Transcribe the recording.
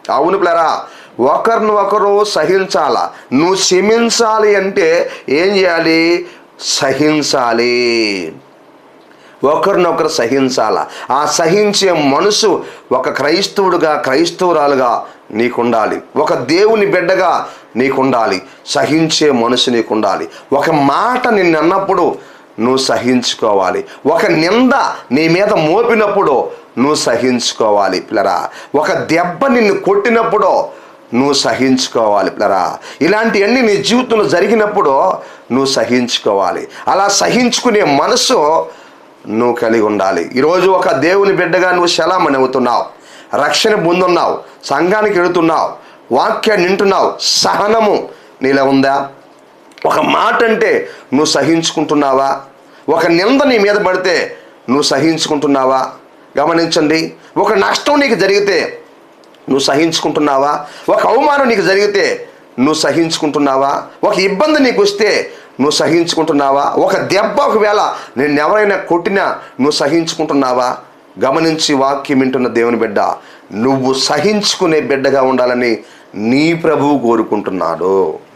అవును పిల్లరా, ఒకరినొకరు సహించాలా. నువ్వు క్షమించాలి అంటే ఏం చేయాలి? సహించాలి. ఒకరినొకరు సహించాల. ఆ సహించే మనసు ఒక క్రైస్తవుడుగా, క్రైస్తవురాలుగా నీకుండాలి. ఒక దేవుని బిడ్డగా నీకుండాలి. సహించే మనసు నీకుండాలి. ఒక మాట నిన్ను అన్నప్పుడు నువ్వు సహించుకోవాలి. ఒక నింద నీ మీద మోపినప్పుడు నువ్వు సహించుకోవాలి పిల్లరా. ఒక దెబ్బ నిన్ను కొట్టినప్పుడు నువ్వు సహించుకోవాలి పిల్లరా. ఇలాంటివన్నీ నీ జీవితంలో జరిగినప్పుడు నువ్వు సహించుకోవాలి. అలా సహించుకునే మనసు నువ్వు కలిగి ఉండాలి. ఈరోజు ఒక దేవుని బిడ్డగా నువ్వు శలామణి అవుతున్నావు, రక్షణ పొందున్నావు, సంఘానికి వెళుతున్నావు, వాక్యాన్ని వింటున్నావు. సహనము నీలో ఉందా? ఒక మాట అంటే నువ్వు సహించుకుంటున్నావా? ఒక నింద నీ మీద పడితే నువ్వు సహించుకుంటున్నావా? గమనించండి. ఒక నష్టం నీకు జరిగితే నువ్వు సహించుకుంటున్నావా? ఒక అవమానం నీకు జరిగితే నువ్వు సహించుకుంటున్నావా? ఒక ఇబ్బంది నీకు వస్తే నువ్వు సహించుకుంటున్నావా? ఒక దెబ్బ ఒకవేళ నేను ఎవరైనా కొట్టినా నువ్వు సహించుకుంటున్నావా? గమనించి వాక్యం వింటున్న దేవుని బిడ్డ, నువ్వు సహించుకునే బిడ్డగా ఉండాలని నీ ప్రభువు కోరుకుంటున్నాడు.